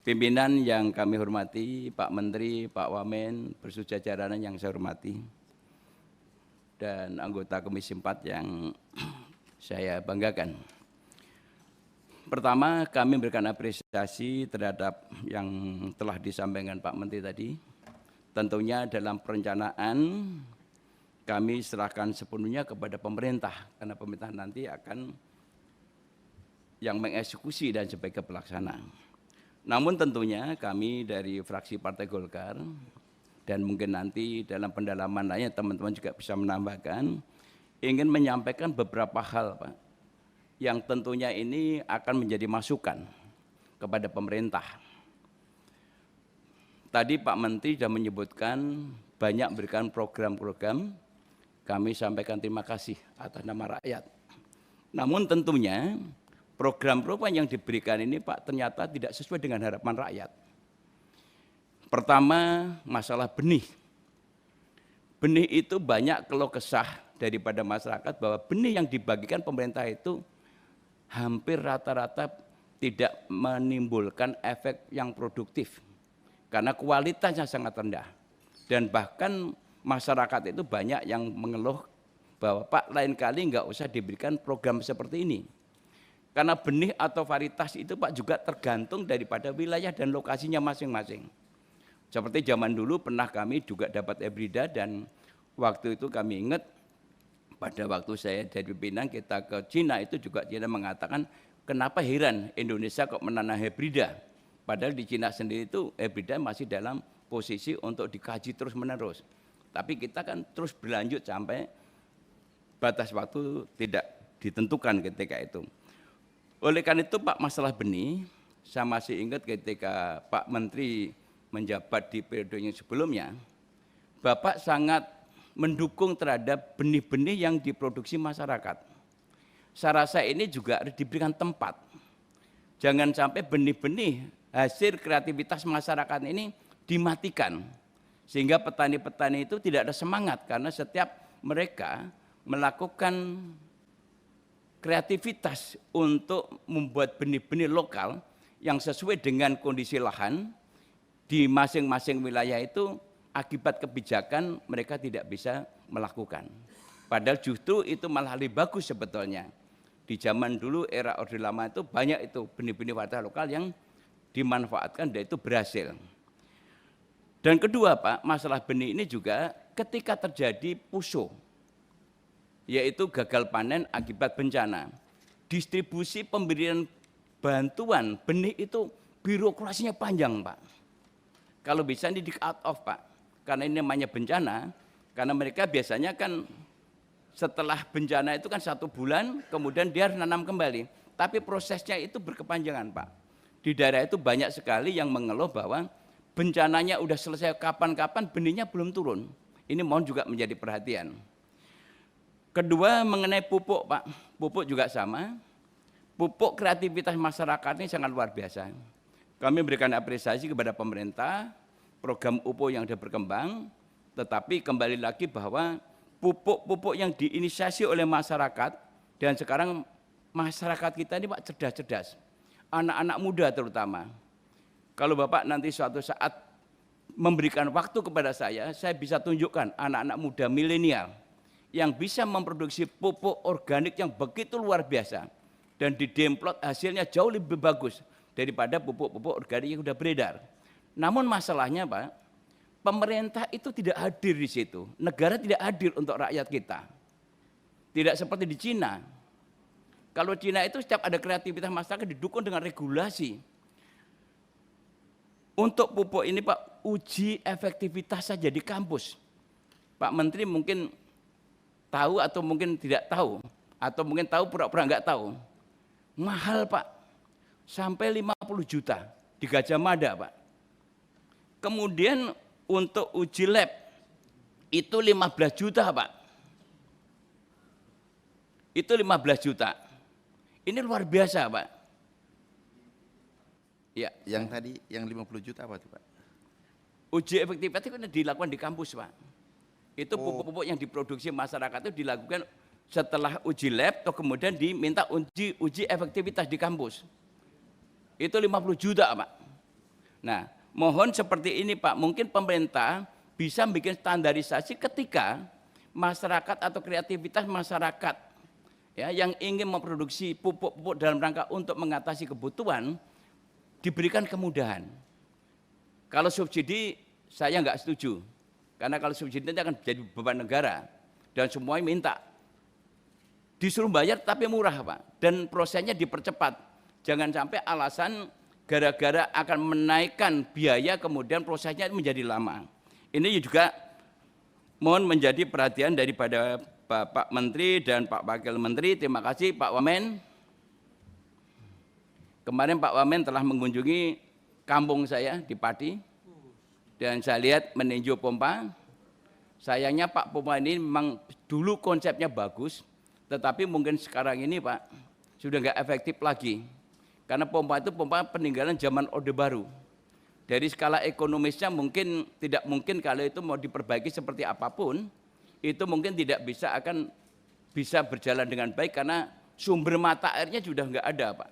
Pimpinan yang kami hormati, Pak Menteri, Pak Wamen, bersejajaran yang saya hormati, dan anggota Komisi 4 yang saya banggakan. Pertama, kami memberikan apresiasi terhadap yang telah disampaikan Pak Menteri tadi. Tentunya dalam perencanaan kami serahkan sepenuhnya kepada pemerintah, karena pemerintah nanti akan yang mengeksekusi dan sebagai pelaksana. Namun tentunya kami dari fraksi Partai Golkar, dan mungkin nanti dalam pendalaman lainnya teman-teman juga bisa menambahkan, ingin menyampaikan beberapa hal, Pak, yang tentunya ini akan menjadi masukan kepada pemerintah. Tadi Pak Menteri sudah menyebutkan banyak berikan program-program, kami sampaikan terima kasih atas nama rakyat. Namun tentunya program-program yang diberikan ini Pak ternyata tidak sesuai dengan harapan rakyat. Pertama, masalah benih. Benih itu banyak keluh kesah daripada masyarakat bahwa benih yang dibagikan pemerintah itu hampir rata-rata tidak menimbulkan efek yang produktif karena kualitasnya sangat rendah. Dan bahkan masyarakat itu banyak yang mengeluh bahwa Pak lain kali nggak usah diberikan program seperti ini. Karena benih atau varietas itu Pak juga tergantung daripada wilayah dan lokasinya masing-masing. Seperti zaman dulu pernah kami juga dapat hibrida, dan waktu itu kami ingat pada waktu saya dari pimpinan kita ke Cina itu juga Cina mengatakan kenapa heran Indonesia kok menanam hibrida. Padahal di Cina sendiri itu hibrida masih dalam posisi untuk dikaji terus menerus. Tapi kita kan terus berlanjut sampai batas waktu tidak ditentukan ketika itu. Oleh karena itu Pak, masalah benih, saya masih ingat ketika Pak Menteri menjabat di periode yang sebelumnya, Bapak sangat mendukung terhadap benih-benih yang diproduksi masyarakat. Saya rasa ini juga harus diberikan tempat. Jangan sampai benih-benih hasil kreativitas masyarakat ini dimatikan, sehingga petani-petani itu tidak ada semangat karena setiap mereka melakukan kreativitas untuk membuat benih-benih lokal yang sesuai dengan kondisi lahan di masing-masing wilayah itu, akibat kebijakan mereka tidak bisa melakukan. Padahal justru itu malah lebih bagus sebetulnya. Di zaman dulu era Orde Lama itu banyak itu benih-benih varietas lokal yang dimanfaatkan dan itu berhasil. Dan kedua Pak, masalah benih ini juga ketika terjadi puso, yaitu gagal panen akibat bencana. Distribusi pemberian bantuan benih itu birokrasinya panjang Pak. Kalau bisa ini di cut off Pak, karena ini namanya bencana, karena mereka biasanya kan setelah bencana itu kan 1 bulan, kemudian dia harus nanam kembali. Tapi prosesnya itu berkepanjangan Pak. Di daerah itu banyak sekali yang mengeluh bahwa bencananya udah selesai kapan-kapan benihnya belum turun. Ini mohon juga menjadi perhatian. Kedua mengenai pupuk Pak, pupuk juga sama. Pupuk kreativitas masyarakat ini sangat luar biasa. Kami berikan apresiasi kepada pemerintah, program pupuk yang sudah berkembang, tetapi kembali lagi bahwa pupuk-pupuk yang diinisiasi oleh masyarakat, dan sekarang masyarakat kita ini Pak cerdas-cerdas, anak-anak muda terutama. Kalau Bapak nanti suatu saat memberikan waktu kepada saya bisa tunjukkan anak-anak muda milenial yang bisa memproduksi pupuk organik yang begitu luar biasa dan didemplot hasilnya jauh lebih bagus daripada pupuk-pupuk organik yang sudah beredar. Namun masalahnya Pak, pemerintah itu tidak hadir di situ, negara tidak hadir untuk rakyat kita. Tidak seperti di Cina. Kalau Cina itu setiap ada kreativitas masyarakat didukung dengan regulasi. Untuk pupuk ini Pak, uji efektivitas saja di kampus. Pak Menteri mungkin tahu atau mungkin tidak tahu, atau mungkin tahu pura-pura enggak tahu. Mahal Pak, sampai 50 juta di Gajah Mada Pak. Kemudian untuk uji lab itu 15 juta Pak. Itu 15 juta. Ini luar biasa Pak. Ya, yang tadi yang 50 juta apa tuh Pak? Uji efektivitas itu dilakukan di kampus Pak. Itu pupuk-pupuk yang diproduksi masyarakat itu dilakukan setelah uji lab atau kemudian diminta uji efektivitas di kampus. Itu 50 juta Pak. Nah, mohon seperti ini Pak, mungkin pemerintah bisa bikin standarisasi ketika masyarakat atau kreativitas masyarakat ya yang ingin memproduksi pupuk-pupuk dalam rangka untuk mengatasi kebutuhan diberikan kemudahan. Kalau subsidi saya nggak setuju, karena kalau subsidi nanti akan jadi beban negara dan semuanya minta. Disuruh bayar tapi murah Pak, dan prosesnya dipercepat. Jangan sampai alasan gara-gara akan menaikkan biaya kemudian prosesnya menjadi lama. Ini juga mohon menjadi perhatian daripada Bapak Menteri dan Pak Wakil Menteri. Terima kasih Pak Wamen. Kemarin Pak Wamen telah mengunjungi kampung saya di Pati dan saya lihat meninjau pompa. Sayangnya Pak, pompa ini memang dulu konsepnya bagus, tetapi mungkin sekarang ini Pak sudah nggak efektif lagi. Karena pompa itu pompa peninggalan zaman Orde Baru. Dari skala ekonomisnya mungkin tidak mungkin kalau itu mau diperbaiki seperti apapun, itu mungkin tidak bisa berjalan dengan baik karena sumber mata airnya sudah nggak ada Pak.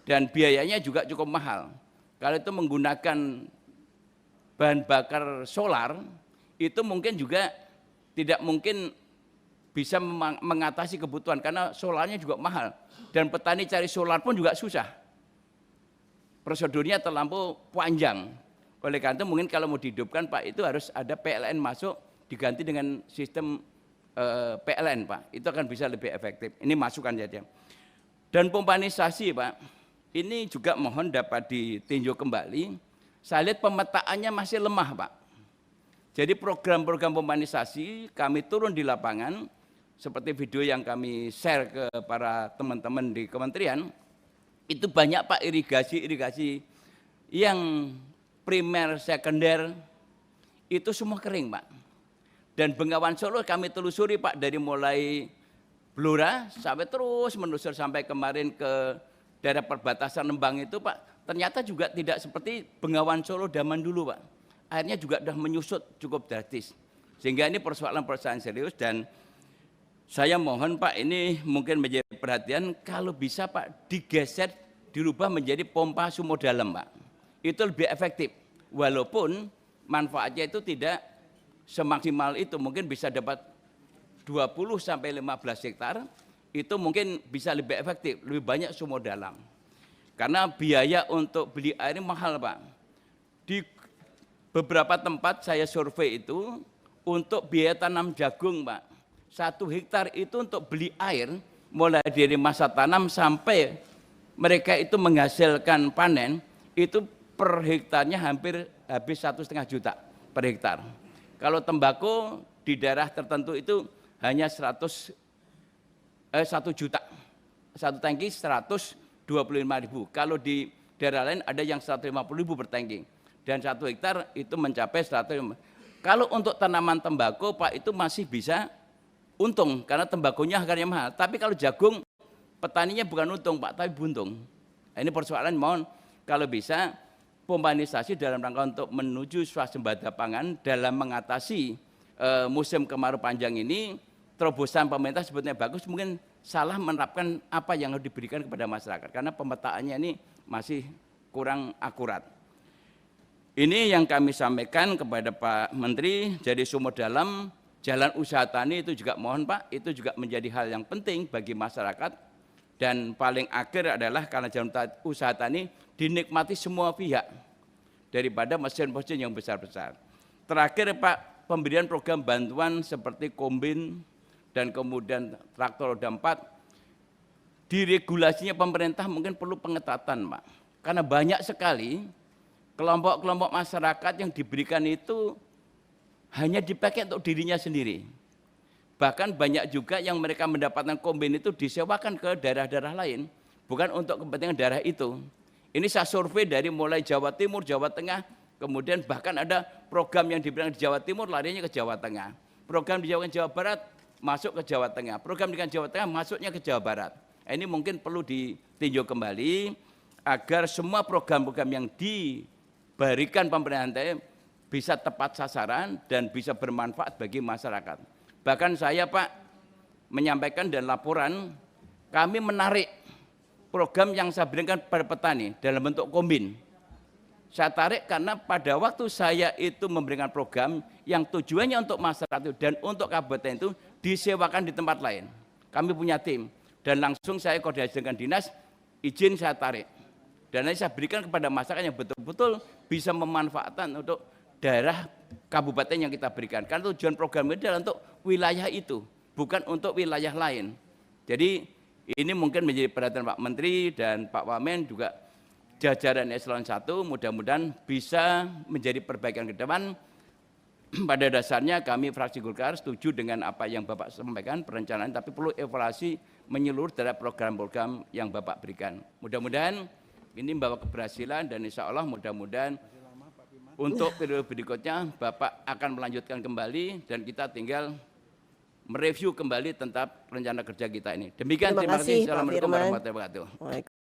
Dan biayanya juga cukup mahal. Kalau itu menggunakan bahan bakar solar, itu mungkin juga tidak mungkin bisa mengatasi kebutuhan karena solarnya juga mahal. Dan petani cari solar pun juga susah. Prosedurnya terlampau panjang. Oleh karena itu mungkin kalau mau dihidupkan Pak, itu harus ada PLN masuk diganti dengan sistem PLN Pak. Itu akan bisa lebih efektif. Ini masukan saja. Dan pompanisasi Pak, ini juga mohon dapat ditinjau kembali. Saya lihat pemetaannya masih lemah Pak. Jadi program-program pompanisasi kami turun di lapangan, seperti video yang kami share ke para teman-teman di kementerian, itu banyak Pak irigasi yang primer, sekunder, itu semua kering Pak. Dan Bengawan Solo kami telusuri Pak, dari mulai Blora sampai terus menelusur sampai kemarin ke daerah perbatasan Lembang itu Pak, ternyata juga tidak seperti Bengawan Solo zaman dulu Pak. Akhirnya juga sudah menyusut cukup drastis. Sehingga ini persoalan-persoalan serius dan saya mohon Pak, ini mungkin menjadi perhatian, kalau bisa Pak digeser, dirubah menjadi pompa sumur dalam Pak. Itu lebih efektif, walaupun manfaatnya itu tidak semaksimal itu, mungkin bisa dapat 20-15 hektar, itu mungkin bisa lebih efektif, lebih banyak sumur dalam. Karena biaya untuk beli air ini mahal Pak. Di beberapa tempat saya survei itu, untuk biaya tanam jagung Pak, 1 hektar itu untuk beli air, mulai dari masa tanam sampai mereka itu menghasilkan panen, itu per hektarnya hampir habis 1,5 juta per hektar. Kalau tembakau di daerah tertentu itu hanya 1 juta, satu tangki 125.000. Kalau di daerah lain ada yang 150.000 per tangki. Dan 1 hektar itu mencapai 150. Kalau untuk tanaman tembakau Pak, itu masih bisa untung karena tembakonya harganya mahal. Tapi kalau jagung, petaninya bukan untung Pak, tapi buntung. Nah, ini persoalan, mohon kalau bisa pompanisasi dalam rangka untuk menuju swasembada pangan dalam mengatasi musim kemarau panjang ini. Terobosan pemerintah sebetulnya bagus, mungkin salah menerapkan apa yang harus diberikan kepada masyarakat karena pemetaannya ini masih kurang akurat. Ini yang kami sampaikan kepada Pak Menteri. Jadi sumur dalam, jalan usaha tani itu juga mohon Pak, itu juga menjadi hal yang penting bagi masyarakat. Dan paling akhir adalah karena jalan usaha tani dinikmati semua pihak daripada mesin-mesin yang besar-besar. Terakhir Pak, pemberian program bantuan seperti kombin dan kemudian traktor roda 4, diregulasinya pemerintah mungkin perlu pengetatan Pak. Karena banyak sekali kelompok-kelompok masyarakat yang diberikan itu hanya dipakai untuk dirinya sendiri. Bahkan banyak juga yang mereka mendapatkan kombin itu disewakan ke daerah-daerah lain, bukan untuk kepentingan daerah itu. Ini saya survei dari mulai Jawa Timur, Jawa Tengah, kemudian bahkan ada program yang diberikan di Jawa Timur larinya ke Jawa Tengah. Program di Jawa Barat masuk ke Jawa Tengah, program di Jawa Tengah masuknya ke Jawa Barat. Ini mungkin perlu ditinjau kembali agar semua program-program yang diberikan pemerintah bisa tepat sasaran dan bisa bermanfaat bagi masyarakat. Bahkan saya Pak menyampaikan dan laporan, kami menarik program yang saya berikan pada petani dalam bentuk kombin. Saya tarik karena pada waktu saya itu memberikan program yang tujuannya untuk masyarakat itu dan untuk kabupaten itu disewakan di tempat lain. Kami punya tim dan langsung saya koordinasi dengan dinas, izin saya tarik. Dan nanti saya berikan kepada masyarakat yang betul-betul bisa memanfaatkan untuk daerah kabupaten yang kita berikan. Karena tujuan program ini adalah untuk wilayah itu, bukan untuk wilayah lain. Jadi ini mungkin menjadi perhatian Pak Menteri dan Pak Wamen juga jajaran eselon 1 mudah-mudahan bisa menjadi perbaikan ke depan. Pada dasarnya kami fraksi Golkar setuju dengan apa yang Bapak sampaikan perencanaan, tapi perlu evaluasi menyeluruh terhadap program-program yang Bapak berikan. Mudah-mudahan ini membawa keberhasilan dan insya Allah mudah-mudahan untuk periode berikutnya Bapak akan melanjutkan kembali dan kita tinggal mereview kembali tentang rencana kerja kita ini. Demikian, terima kasih. Assalamualaikum warahmatullahi wabarakatuh.